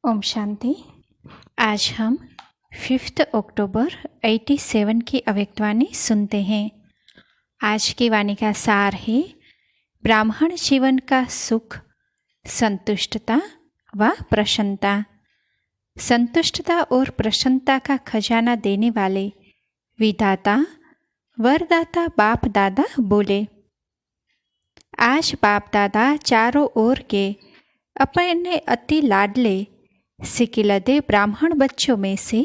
ओम शांति। आज हम 5 अक्टूबर 87 की अव्यक्तवाणी सुनते हैं। आज की वाणी का सार है ब्राह्मण जीवन का सुख, संतुष्टता व प्रसन्नता। संतुष्टता और प्रसन्नता का खजाना देने वाले विधाता वरदाता बाप दादा बोले। आज बाप दादा चारों ओर के अपने अति लाडले सिकिलदे ब्राह्मण बच्चों में से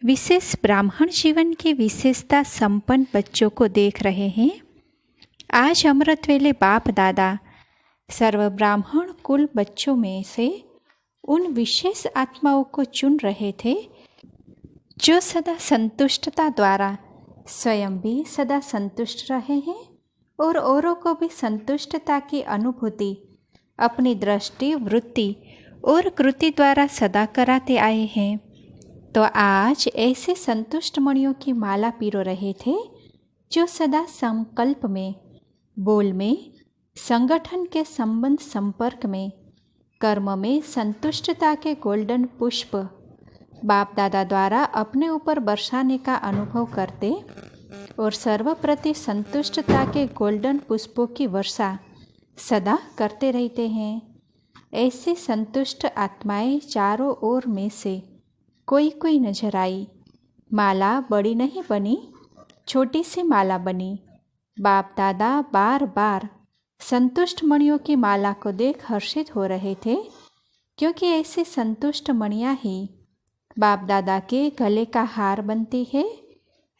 विशेष ब्राह्मण जीवन की विशेषता संपन्न बच्चों को देख रहे हैं। आज अमृत वेले बाप दादा सर्व ब्राह्मण कुल बच्चों में से उन विशेष आत्माओं को चुन रहे थे जो सदा संतुष्टता द्वारा स्वयं भी सदा संतुष्ट रहे हैं और औरों को भी संतुष्टता की अनुभूति अपनी दृष्टि, वृत्ति और कृति द्वारा सदा कराते आए हैं। तो आज ऐसे संतुष्ट मणियों की माला पिरो रहे थे जो सदा संकल्प में, बोल में, संगठन के संबंध संपर्क में, कर्म में संतुष्टता के गोल्डन पुष्प बाप दादा द्वारा अपने ऊपर बरसाने का अनुभव करते और सर्वप्रति संतुष्टता के गोल्डन पुष्पों की वर्षा सदा करते रहते हैं। ऐसे संतुष्ट आत्माएं चारों ओर में से कोई नजर आई। माला बड़ी नहीं बनी, छोटी सी माला बनी। बाप दादा बार बार संतुष्ट मणियों की माला को देख हर्षित हो रहे थे, क्योंकि ऐसी संतुष्ट मणियाँ ही बाप दादा के गले का हार बनती है,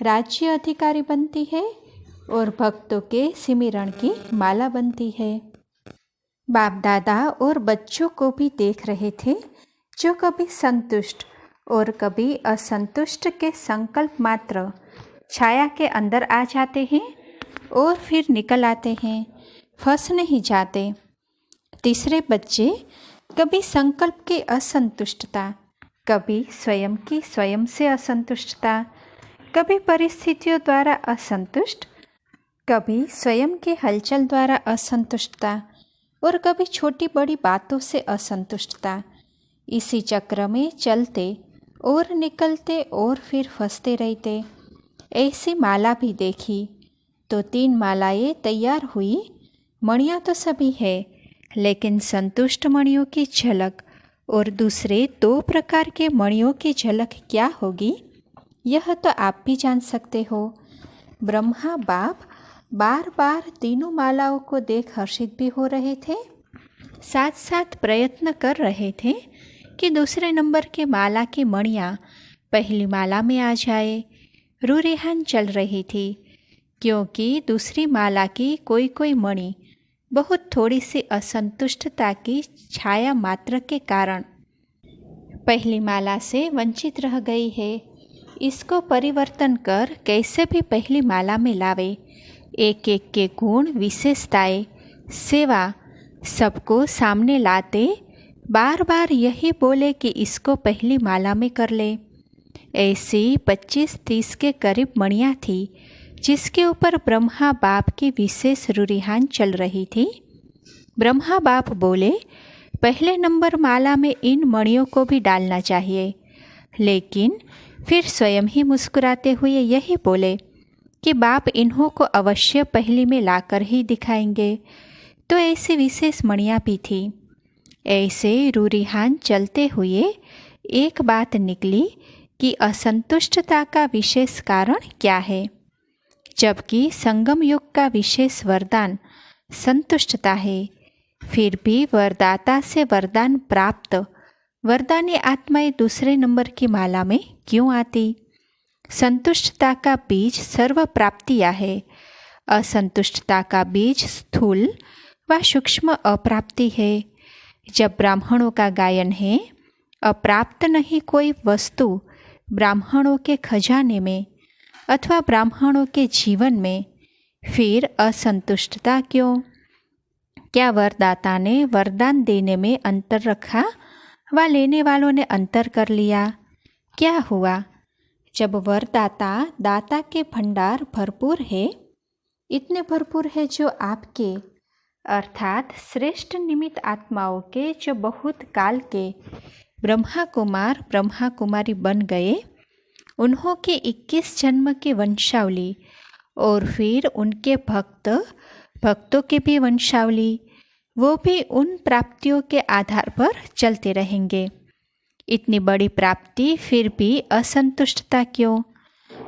राज्य अधिकारी बनती है और भक्तों के सिमरण की माला बनती है। बाप दादा और बच्चों को भी देख रहे थे जो कभी संतुष्ट और कभी असंतुष्ट के संकल्प मात्र छाया के अंदर आ जाते हैं और फिर निकल आते हैं, फंस नहीं जाते। तीसरे बच्चे कभी संकल्प की असंतुष्टता, कभी स्वयं की स्वयं से असंतुष्टता, कभी परिस्थितियों द्वारा असंतुष्ट, कभी स्वयं के हलचल द्वारा असंतुष्टता और कभी छोटी बड़ी बातों से असंतुष्टता। इसी चक्र में चलते और निकलते और फिर फंसते रहते। ऐसी माला भी देखी तो 3 मालाएं तैयार हुई। मणियाँ तो सभी है, लेकिन संतुष्ट मणियों की झलक और दूसरे 2 प्रकार के मणियों की झलक क्या होगी, यह तो आप भी जान सकते हो। ब्रह्मा बाप बार बार तीनों मालाओं को देख हर्षित भी हो रहे थे, साथ साथ प्रयत्न कर रहे थे कि दूसरे नंबर की माला की मणियाँ पहली माला में आ जाए। रूरिहान चल रही थी, क्योंकि दूसरी माला की कोई मणि बहुत थोड़ी सी असंतुष्टता की छाया मात्र के कारण पहली माला से वंचित रह गई है। इसको परिवर्तन कर कैसे भी पहली माला में लावे। एक एक के गुण, विशेषताएं, सेवा सबको सामने लाते बार बार यही बोले कि इसको पहली माला में कर ले। ऐसी 25-30 के करीब मणियाँ थी जिसके ऊपर ब्रह्मा बाप की विशेष रुरिहान चल रही थी। ब्रह्मा बाप बोले पहले नंबर माला में इन मणियों को भी डालना चाहिए, लेकिन फिर स्वयं ही मुस्कुराते हुए यही बोले कि बाप इन्हों को अवश्य पहली में लाकर ही दिखाएंगे। तो ऐसी विशेष मणियाँ भी थी। ऐसे रूरिहान चलते हुए एक बात निकली कि असंतुष्टता का विशेष कारण क्या है, जबकि संगम युग का विशेष वरदान संतुष्टता है। फिर भी वरदाता से वरदान प्राप्त वरदानी आत्माएं दूसरे नंबर की माला में क्यों आती? संतुष्टता का बीज सर्व प्राप्तियाँ है, असंतुष्टता का बीज स्थूल व सूक्ष्म अप्राप्ति है। जब ब्राह्मणों का गायन है, अप्राप्त नहीं कोई वस्तु ब्राह्मणों के खजाने में अथवा ब्राह्मणों के जीवन में, फिर असंतुष्टता क्यों? क्या वरदाता ने वरदान देने में अंतर रखा व लेने वालों ने अंतर कर लिया? क्या हुआ? जब वरदाता दाता के भंडार भरपूर है, इतने भरपूर है जो आपके अर्थात श्रेष्ठ निमित्त आत्माओं के जो बहुत काल के ब्रह्मा कुमार ब्रह्मा कुमारी बन गए, उन्हों के 21 जन्म की वंशावली और फिर उनके भक्तों की भी वंशावली, वो भी उन प्राप्तियों के आधार पर चलते रहेंगे। इतनी बड़ी प्राप्ति फिर भी असंतुष्टता क्यों?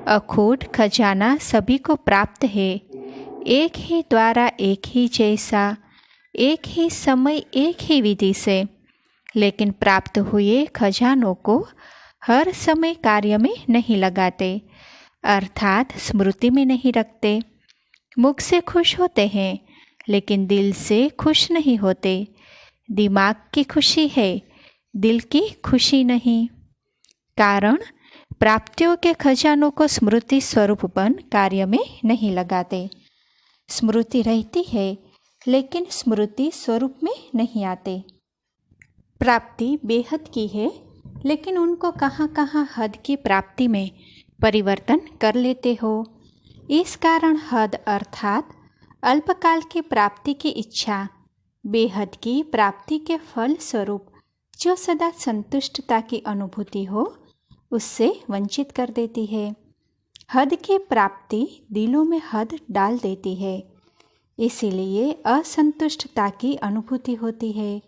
अखूट खजाना सभी को प्राप्त है, एक ही द्वारा, एक ही जैसा, एक ही समय, एक ही विधि से, लेकिन प्राप्त हुए खजानों को हर समय कार्य में नहीं लगाते, अर्थात स्मृति में नहीं रखते। मुख से खुश होते हैं लेकिन दिल से खुश नहीं होते। दिमाग की खुशी है, दिल की खुशी नहीं। कारण, प्राप्तियों के खजानों को स्मृति स्वरूपपन कार्य में नहीं लगाते। स्मृति रहती है लेकिन स्मृति स्वरूप में नहीं आते। प्राप्ति बेहद की है लेकिन उनको कहाँ कहाँ हद की प्राप्ति में परिवर्तन कर लेते हो। इस कारण हद अर्थात अल्पकाल की प्राप्ति की इच्छा बेहद की प्राप्ति के फल स्वरूप जो सदा संतुष्टता की अनुभूति हो उससे वंचित कर देती है। हद की प्राप्ति दिलों में हद डाल देती है, इसीलिए असंतुष्टता की अनुभूति होती है।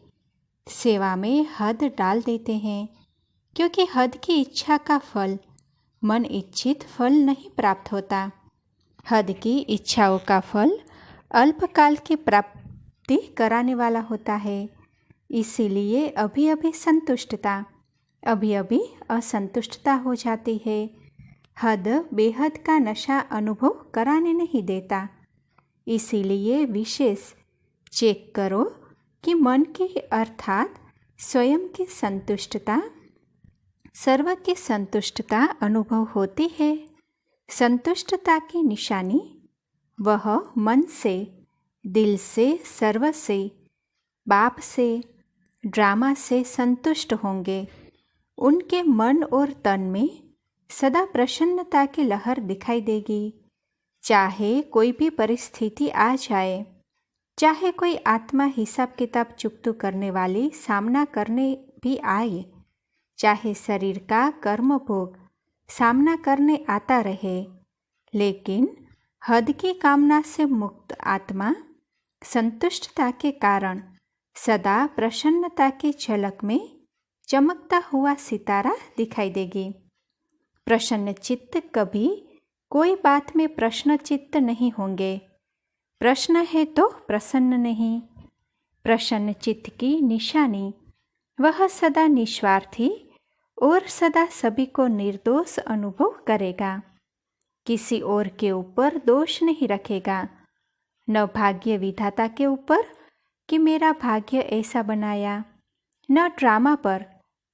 सेवा में हद डाल देते हैं क्योंकि हद की इच्छा का फल मन इच्छित फल नहीं प्राप्त होता। हद की इच्छाओं का फल अल्पकाल की प्राप्ति कराने वाला होता है, इसीलिए अभी अभी संतुष्टता, अभी अभी असंतुष्टता हो जाती है। हद बेहद का नशा अनुभव कराने नहीं देता, इसीलिए विशेष चेक करो कि मन की अर्थात स्वयं की संतुष्टता, सर्व की संतुष्टता अनुभव होती है। संतुष्टता की निशानी वह मन से, दिल से, सर्व से, बाप से, ड्रामा से संतुष्ट होंगे। उनके मन और तन में सदा प्रसन्नता की लहर दिखाई देगी। चाहे कोई भी परिस्थिति आ जाए, चाहे कोई आत्मा हिसाब किताब चुकतू करने वाली सामना करने भी आए, चाहे शरीर का कर्म भोग सामना करने आता रहे, लेकिन हद की कामना से मुक्त आत्मा संतुष्टता के कारण सदा प्रसन्नता की झलक में चमकता हुआ सितारा दिखाई देगी। प्रसन्न चित्त कभी कोई बात में प्रश्न चित्त नहीं होंगे। प्रश्न है तो प्रसन्न नहीं। प्रसन्न चित्त की निशानी वह सदा निस्वार्थी और सदा सभी को निर्दोष अनुभव करेगा। किसी और के ऊपर दोष नहीं रखेगा, न भाग्य विधाता के ऊपर कि मेरा भाग्य ऐसा बनाया, न ड्रामा पर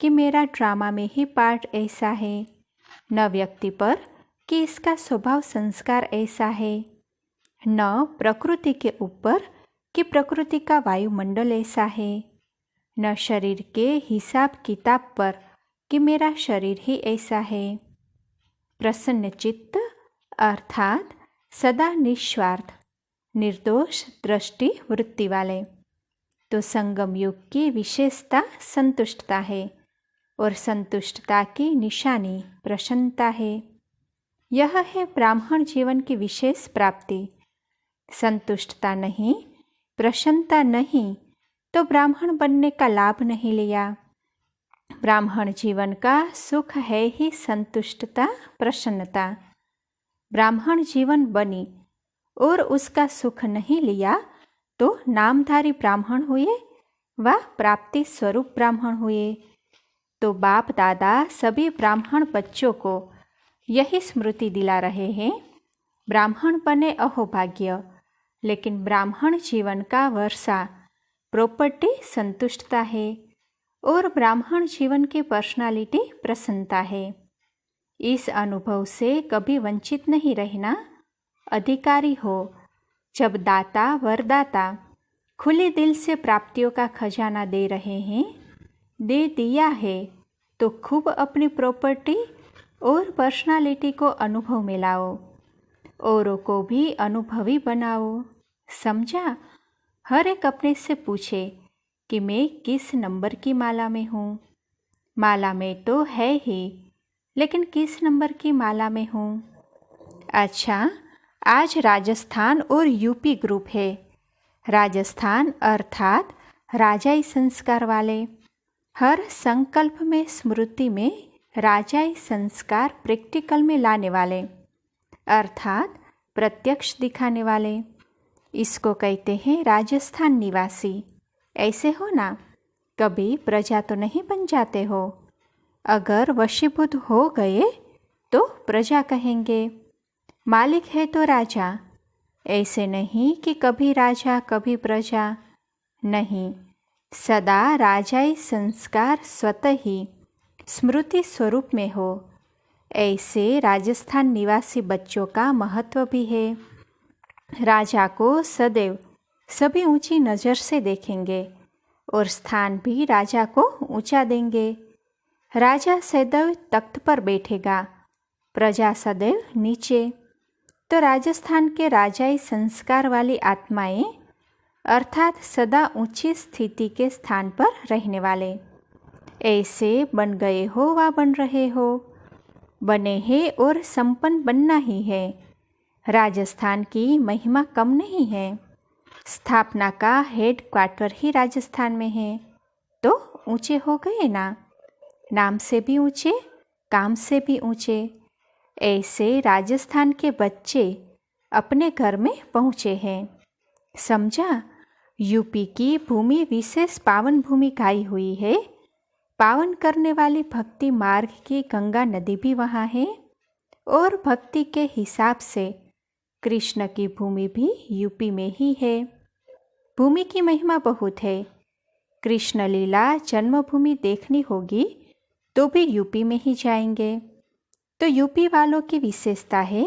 कि मेरा ड्रामा में ही पार्ट ऐसा है, न व्यक्ति पर कि इसका स्वभाव संस्कार ऐसा है, न प्रकृति के ऊपर कि प्रकृति का वायुमंडल ऐसा है, न शरीर के हिसाब किताब पर कि मेरा शरीर ही ऐसा है। प्रसन्न चित्त अर्थात सदा निस्वार्थ, निर्दोष दृष्टि वृत्ति वाले। तो संगम युग की विशेषता संतुष्टता है और संतुष्टता की निशानी प्रसन्नता है। यह है ब्राह्मण जीवन की विशेष प्राप्ति। संतुष्टता नहीं, प्रसन्नता नहीं तो ब्राह्मण बनने का लाभ नहीं लिया। ब्राह्मण जीवन का सुख है ही संतुष्टता, प्रसन्नता। ब्राह्मण जीवन बनी और उसका सुख नहीं लिया तो नामधारी ब्राह्मण हुए व प्राप्ति स्वरूप ब्राह्मण हुए। तो बाप दादा सभी ब्राह्मण बच्चों को यही स्मृति दिला रहे हैं, ब्राह्मण बने अहोभाग्य, लेकिन ब्राह्मण जीवन का वर्षा प्रॉपर्टी संतुष्टता है और ब्राह्मण जीवन की पर्सनालिटी प्रसन्नता है। इस अनुभव से कभी वंचित नहीं रहना। अधिकारी हो। जब दाता वरदाता खुले दिल से प्राप्तियों का खजाना दे रहे हैं, दे दिया है, तो खूब अपनी प्रॉपर्टी और पर्सनालिटी को अनुभव में लाओ, औरों को भी अनुभवी बनाओ। समझा? हर एक अपने से पूछे कि मैं किस नंबर की माला में हूँ। माला में तो है ही, लेकिन किस नंबर की माला में हूँ? अच्छा, आज राजस्थान और यूपी ग्रुप है। राजस्थान अर्थात राजाई संस्कार वाले। हर संकल्प में स्मृति में राजाई संस्कार प्रैक्टिकल में लाने वाले, अर्थात प्रत्यक्ष दिखाने वाले। इसको कहते हैं राजस्थान निवासी। ऐसे हो ना, कभी प्रजा तो नहीं बन जाते हो। अगर वशीभूत हो गए तो प्रजा कहेंगे। मालिक है तो राजा। ऐसे नहीं कि कभी राजा कभी प्रजा, नहीं, सदा राजाई संस्कार स्वतः ही स्मृति स्वरूप में हो। ऐसे राजस्थान निवासी बच्चों का महत्व भी है। राजा को सदैव सभी ऊंची नज़र से देखेंगे और स्थान भी राजा को ऊंचा देंगे। राजा सदैव तख्त पर बैठेगा, प्रजा सदैव नीचे। तो राजस्थान के राजाई संस्कार वाली आत्माएं अर्थात सदा ऊंची स्थिति के स्थान पर रहने वाले, ऐसे बन गए हो व बन रहे हो, बने हैं और संपन्न बनना ही है। राजस्थान की महिमा कम नहीं है। स्थापना का हेड क्वार्टर ही राजस्थान में है, तो ऊंचे हो गए ना, नाम से भी ऊंचे, काम से भी ऊंचे। ऐसे राजस्थान के बच्चे अपने घर में पहुँचे हैं। समझा? यूपी की भूमि विशेष पावन भूमि गाई हुई है। पावन करने वाली भक्ति मार्ग की गंगा नदी भी वहाँ है और भक्ति के हिसाब से कृष्ण की भूमि भी यूपी में ही है। भूमि की महिमा बहुत है। कृष्ण लीला जन्मभूमि देखनी होगी तो भी यूपी में ही जाएंगे। तो यूपी वालों की विशेषता है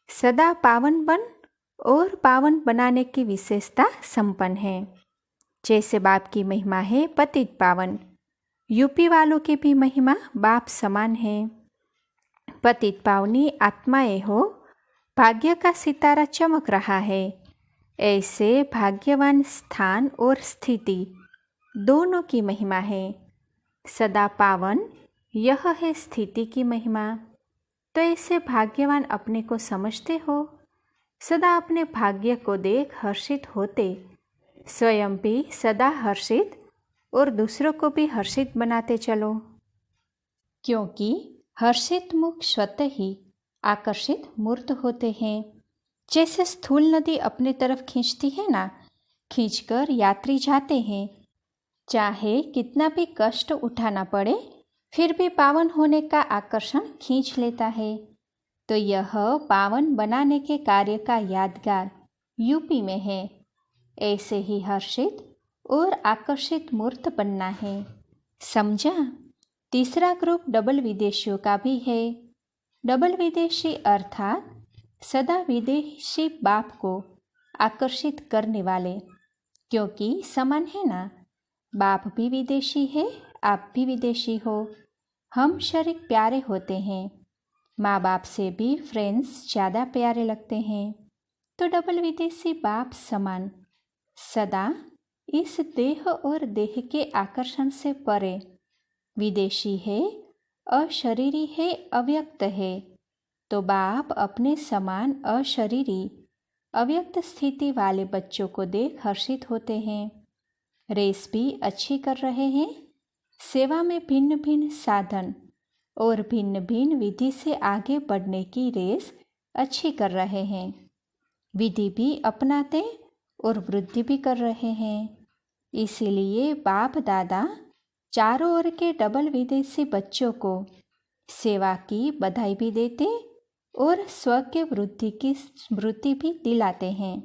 सदा पावन बन और पावन बनाने की विशेषता संपन्न है। जैसे बाप की महिमा है पतित पावन, यूपी वालों की भी महिमा बाप समान है। पतित पावनी आत्माएं हो, भाग्य का सितारा चमक रहा है। ऐसे भाग्यवान स्थान और स्थिति दोनों की महिमा है। सदा पावन यह है स्थिति की महिमा। तो ऐसे भाग्यवान अपने को समझते हो, सदा अपने भाग्य को देख हर्षित होते, स्वयं भी सदा हर्षित और दूसरों को भी हर्षित बनाते चलो, क्योंकि हर्षित मुख स्वतः ही आकर्षित मूर्त होते हैं। जैसे स्थूल नदी अपने तरफ खींचती है ना, खींचकर यात्री जाते हैं। चाहे कितना भी कष्ट उठाना पड़े, फिर भी पावन होने का आकर्षण खींच लेता है। तो यह पावन बनाने के कार्य का यादगार यूपी में है। ऐसे ही हर्षित और आकर्षित मूर्त बनना है। समझा? तीसरा ग्रुप डबल विदेशियों का भी है। डबल विदेशी अर्थात सदा विदेशी बाप को आकर्षित करने वाले, क्योंकि समान है ना, बाप भी विदेशी है, आप भी विदेशी हो। हम शरीक प्यारे होते हैं, माँ बाप से भी फ्रेंड्स ज़्यादा प्यारे लगते हैं। तो डबल विदेशी बाप समान सदा इस देह और देह के आकर्षण से परे विदेशी है, अशरीरी है, अव्यक्त है। तो बाप अपने समान अशरीरी अव्यक्त स्थिति वाले बच्चों को देख हर्षित होते हैं। रेस भी अच्छी कर रहे हैं। सेवा में भिन्न भिन्न साधन और भिन्न भिन्न विधि से आगे बढ़ने की रेस अच्छी कर रहे हैं। विधि भी अपनाते और वृद्धि भी कर रहे हैं। इसीलिए बाप दादा चारों ओर के डबल विदेशी बच्चों को सेवा की बधाई भी देते और स्व के वृद्धि की स्मृति भी दिलाते हैं।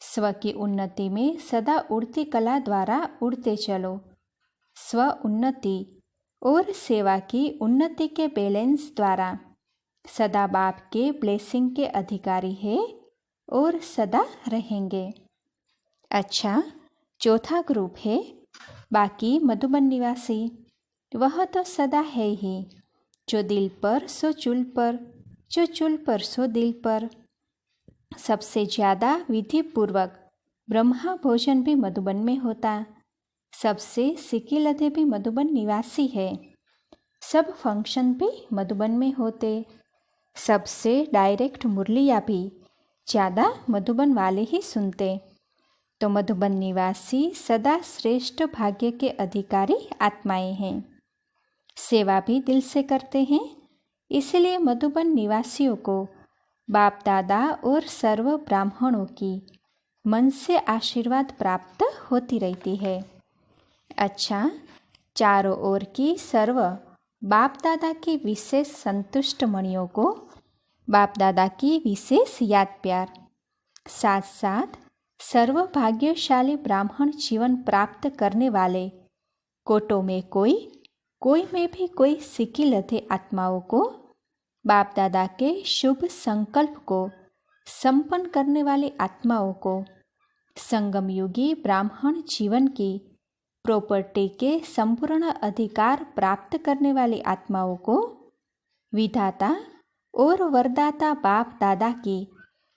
स्व की उन्नति में सदा उड़ती कला द्वारा उड़ते चलो। स्व उन्नति और सेवा की उन्नति के बैलेंस द्वारा सदा बाप के ब्लेसिंग के अधिकारी है और सदा रहेंगे। अच्छा, चौथा ग्रुप है बाकी मधुबन निवासी। वह तो सदा है ही, जो दिल पर सो चुल पर, जो चुल पर सो दिल पर। सबसे ज़्यादा विधि पूर्वक ब्रह्मा भोजन भी मधुबन में होता। सबसे सिकी लधे भी मधुबन निवासी है। सब फंक्शन भी मधुबन में होते। सबसे डायरेक्ट मुरलियाँ भी ज़्यादा मधुबन वाले ही सुनते। तो मधुबन निवासी सदा श्रेष्ठ भाग्य के अधिकारी आत्माएं हैं। सेवा भी दिल से करते हैं। इसलिए मधुबन निवासियों को बाप दादा और सर्व ब्राह्मणों की मन से आशीर्वाद प्राप्त होती रहती है। अच्छा, चारों ओर की सर्व बाप दादा की विशेष संतुष्ट मणियों को बाप दादा की विशेष याद प्यार, साथ साथ सर्व भाग्यशाली ब्राह्मण जीवन प्राप्त करने वाले कोटों में कोई में भी कोई सिकी लथे आत्माओं को बाप दादा के शुभ संकल्प को संपन्न करने वाली आत्माओं को संगम युगी ब्राह्मण जीवन की प्रॉपर्टी के संपूर्ण अधिकार प्राप्त करने वाली आत्माओं को विधाता और वरदाता बाप दादा की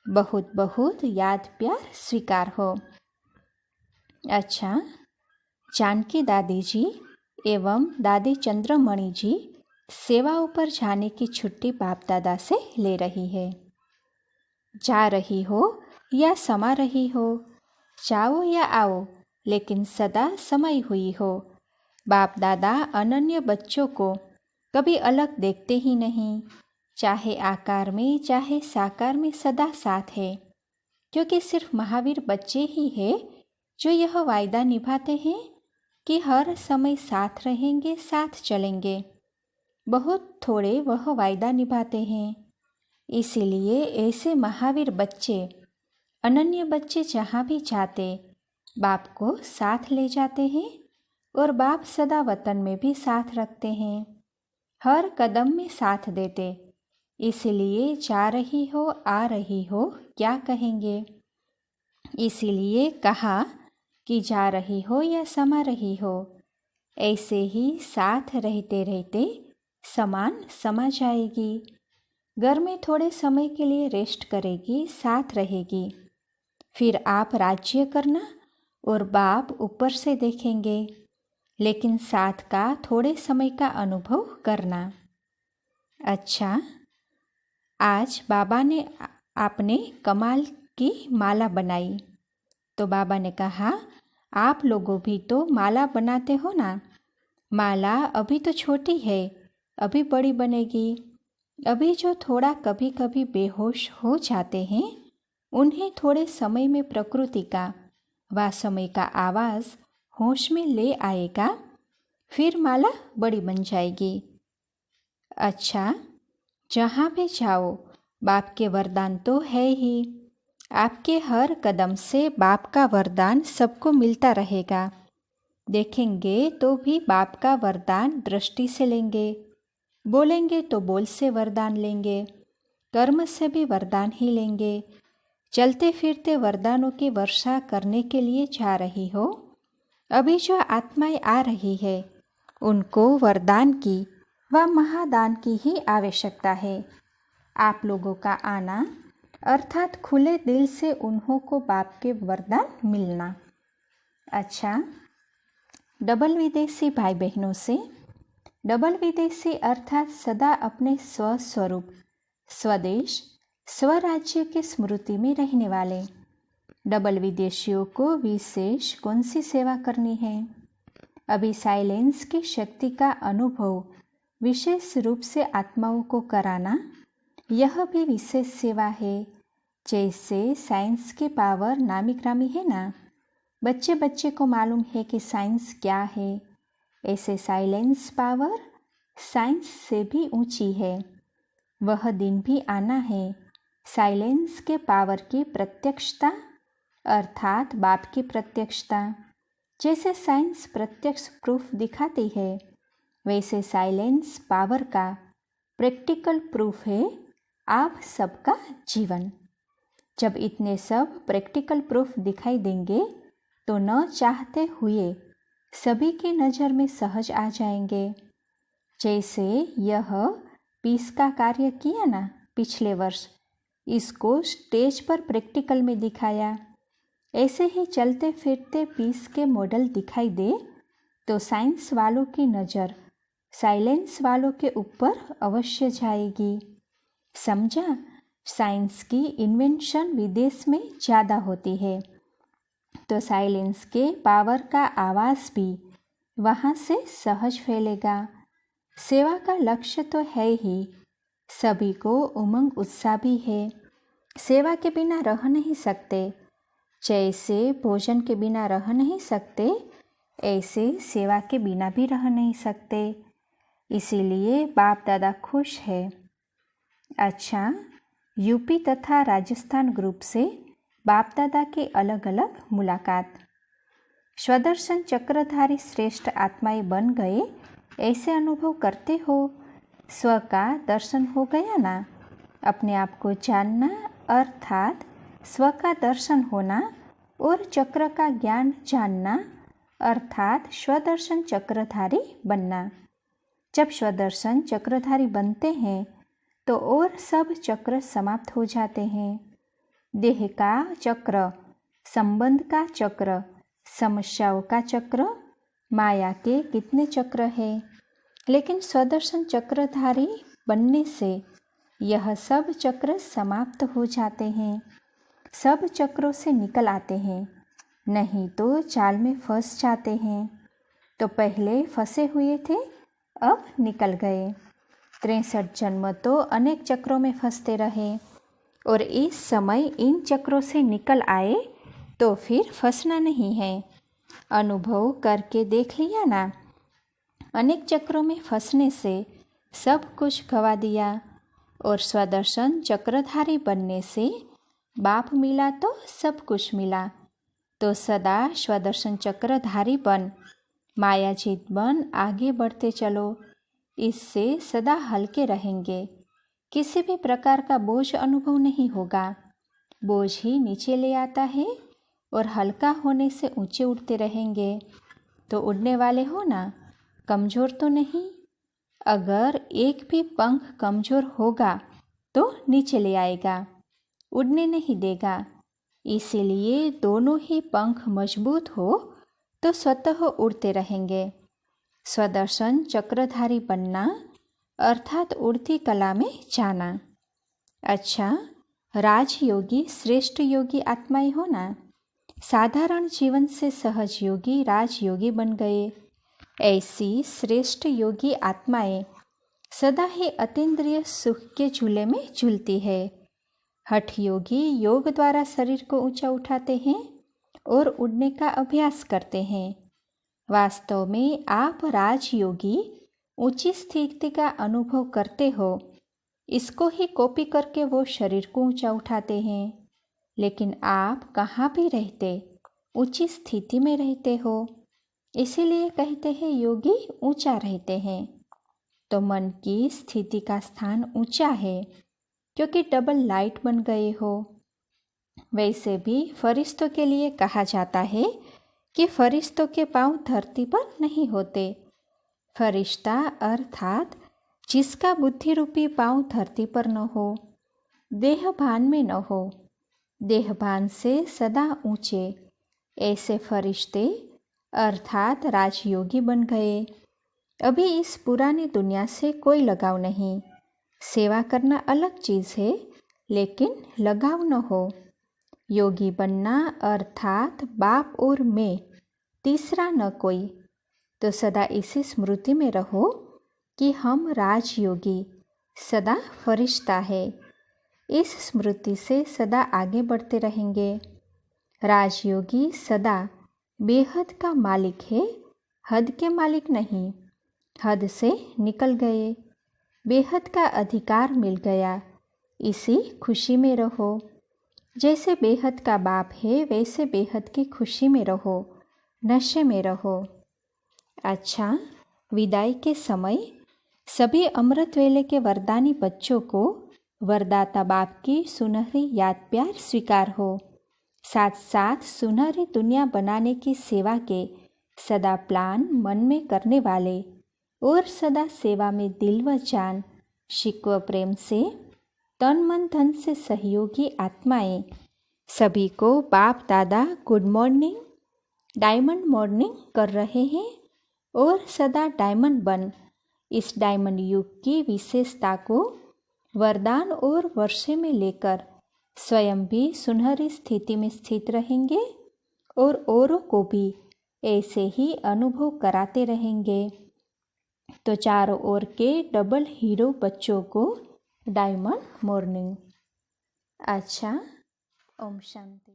बहुत बहुत याद प्यार स्वीकार हो। अच्छा, जानकी दादी जी एवं दादी चंद्रमणि जी सेवाओं पर जाने की छुट्टी बाप दादा से ले रही है। जा रही हो या समा रही हो, जाओ या आओ, लेकिन सदा समाई हुई हो। बाप दादा अनन्य बच्चों को कभी अलग देखते ही नहीं, चाहे आकार में चाहे साकार में सदा साथ है। क्योंकि सिर्फ महावीर बच्चे ही हैं जो यह वायदा निभाते हैं कि हर समय साथ रहेंगे, साथ चलेंगे। बहुत थोड़े वह वायदा निभाते हैं। इसीलिए ऐसे महावीर बच्चे, अनन्य बच्चे जहाँ भी जाते बाप को साथ ले जाते हैं और बाप सदा वतन में भी साथ रखते हैं, हर कदम में साथ देते। इसलिए जा रही हो आ रही हो क्या कहेंगे। इसीलिए कहा कि जा रही हो या समा रही हो, ऐसे ही साथ रहते रहते समान समा जाएगी। घर में थोड़े समय के लिए रेस्ट करेगी, साथ रहेगी। फिर आप राज्य करना और बाप ऊपर से देखेंगे, लेकिन साथ का थोड़े समय का अनुभव करना। अच्छा, आज बाबा ने आपने कमाल की माला बनाई तो बाबा ने कहा आप लोगों भी तो माला बनाते हो ना। माला अभी तो छोटी है, अभी बड़ी बनेगी। अभी जो थोड़ा कभी कभी बेहोश हो जाते हैं उन्हें थोड़े समय में प्रकृति का व समय का आवाज़ होश में ले आएगा, फिर माला बड़ी बन जाएगी। अच्छा, जहाँ भी जाओ बाप के वरदान तो है ही। आपके हर कदम से बाप का वरदान सबको मिलता रहेगा। देखेंगे तो भी बाप का वरदान दृष्टि से लेंगे, बोलेंगे तो बोल से वरदान लेंगे, कर्म से भी वरदान ही लेंगे। चलते फिरते वरदानों की वर्षा करने के लिए जा रही हो। अभी जो आत्माएं आ रही है उनको वरदान की व महादान की ही आवश्यकता है। आप लोगों का आना अर्थात खुले दिल से उन्हों को बाप के वरदान मिलना। अच्छा, डबल विदेशी भाई बहनों से, डबल विदेशी अर्थात सदा अपने स्वस्वरूप, स्वदेश, स्वराज्य के स्मृति में रहने वाले डबल विदेशियों को विशेष कौन सी सेवा करनी है। अभी साइलेंस की शक्ति का अनुभव विशेष रूप से आत्माओं को कराना, यह भी विशेष सेवा है। जैसे साइंस की पावर नामी ग्रामी है ना, बच्चे बच्चे को मालूम है कि साइंस क्या है, ऐसे साइलेंस पावर साइंस से भी ऊंची है। वह दिन भी आना है साइलेंस के पावर की प्रत्यक्षता अर्थात बाप की प्रत्यक्षता। जैसे साइंस प्रत्यक्ष प्रूफ दिखाती है, वैसे साइलेंस पावर का प्रैक्टिकल प्रूफ है आप सबका जीवन। जब इतने सब प्रैक्टिकल प्रूफ दिखाई देंगे तो न चाहते हुए सभी की नज़र में सहज आ जाएंगे। जैसे यह पीस का कार्य किया ना पिछले वर्ष, इसको स्टेज पर प्रैक्टिकल में दिखाया। ऐसे ही चलते फिरते पीस के मॉडल दिखाई दे तो साइंस वालों की नज़र साइलेंस वालों के ऊपर अवश्य जाएगी। समझा? साइंस की इन्वेंशन विदेश में ज़्यादा होती है, तो साइलेंस के पावर का आवाज़ भी वहाँ से सहज फैलेगा। सेवा का लक्ष्य तो है ही, सभी को उमंग उत्साह भी है। सेवा के बिना रह नहीं सकते। जैसे भोजन के बिना रह नहीं सकते, ऐसे सेवा के बिना भी रह नहीं सकते। इसीलिए बाप दादा खुश है। अच्छा, यूपी तथा राजस्थान ग्रुप से बाप दादा के अलग अलग मुलाकात। स्वदर्शन चक्रधारी श्रेष्ठ आत्माएं बन गए, ऐसे अनुभव करते हो? स्व का दर्शन हो गया ना? अपने आप को जानना अर्थात स्व का दर्शन होना और चक्र का ज्ञान जानना अर्थात स्वदर्शन चक्रधारी बनना। जब स्वदर्शन चक्रधारी बनते हैं तो और सब चक्र समाप्त हो जाते हैं। देह का चक्र, संबंध का चक्र, समस्याओं का चक्र, माया के कितने चक्र हैं, लेकिन स्वदर्शन चक्रधारी बनने से यह सब चक्र समाप्त हो जाते हैं। सब चक्रों से निकल आते हैं, नहीं तो जाल में फंस जाते हैं। तो पहले फंसे हुए थे, अब निकल गए। 63 जन्म तो अनेक चक्रों में फंसते रहे और इस समय इन चक्रों से निकल आए तो फिर फंसना नहीं है। अनुभव करके देख लिया ना? अनेक चक्रों में फंसने से सब कुछ गवा दिया और स्वदर्शन चक्रधारी बनने से बाप मिला तो सब कुछ मिला। तो सदा स्वदर्शन चक्रधारी बन, मायाजीत बन आगे बढ़ते चलो। इससे सदा हल्के रहेंगे, किसी भी प्रकार का बोझ अनुभव नहीं होगा। बोझ ही नीचे ले आता है और हल्का होने से ऊंचे उड़ते रहेंगे। तो उड़ने वाले हो ना, कमज़ोर तो नहीं। अगर एक भी पंख कमज़ोर होगा तो नीचे ले आएगा, उड़ने नहीं देगा। इसीलिए दोनों ही पंख मजबूत हो तो स्वतः उड़ते रहेंगे। स्वदर्शन चक्रधारी बनना अर्थात उड़ती कला में जाना। अच्छा, राजयोगी श्रेष्ठ योगी आत्माएं हो ना? साधारण जीवन से सहज योगी राजयोगी बन गए। ऐसी श्रेष्ठ योगी आत्माएं सदा ही अतीन्द्रिय सुख के झूले में झूलती है। हठ योगी योग द्वारा शरीर को ऊंचा उठाते हैं और उड़ने का अभ्यास करते हैं। वास्तव में आप राजयोगी ऊंची स्थिति का अनुभव करते हो, इसको ही कॉपी करके वो शरीर को ऊंचा उठाते हैं। लेकिन आप कहाँ भी रहते ऊंची स्थिति में रहते हो, इसीलिए कहते हैं योगी ऊंचा रहते हैं। तो मन की स्थिति का स्थान ऊंचा है क्योंकि डबल लाइट बन गए हो। वैसे भी फरिश्तों के लिए कहा जाता है कि फरिश्तों के पांव धरती पर नहीं होते। फरिश्ता अर्थात जिसका बुद्धि रूपी पांव धरती पर न हो, देह भान में न हो, देह भान से सदा ऊंचे, ऐसे फरिश्ते अर्थात राजयोगी बन गए। अभी इस पुरानी दुनिया से कोई लगाव नहीं। सेवा करना अलग चीज़ है, लेकिन लगाव न हो। योगी बनना अर्थात बाप और मैं, तीसरा न कोई। तो सदा इसी स्मृति में रहो कि हम राजयोगी सदा फरिश्ता है। इस स्मृति से सदा आगे बढ़ते रहेंगे। राजयोगी सदा बेहद का मालिक है, हद के मालिक नहीं। हद से निकल गए, बेहद का अधिकार मिल गया, इसी खुशी में रहो। जैसे बेहद का बाप है वैसे बेहद की खुशी में रहो, नशे में रहो। अच्छा, विदाई के समय सभी अमृत वेले के वरदानी बच्चों को वरदाता बाप की सुनहरी याद प्यार स्वीकार हो। साथ साथ सुनहरी दुनिया बनाने की सेवा के सदा प्लान मन में करने वाले और सदा सेवा में दिल व जान, शिकव प्रेम से, तन मन धन से सहयोगी आत्माएं सभी को बाप दादा गुड मॉर्निंग, डायमंड मॉर्निंग कर रहे हैं और सदा डायमंड बन इस डायमंड युग की विशेषता को वरदान और वर्षे में लेकर स्वयं भी सुनहरी स्थिति में स्थित रहेंगे और औरों को भी ऐसे ही अनुभव कराते रहेंगे। तो चारों ओर के डबल हीरो बच्चों को डायमंड मॉर्निंग। अच्छा, ओम शांति।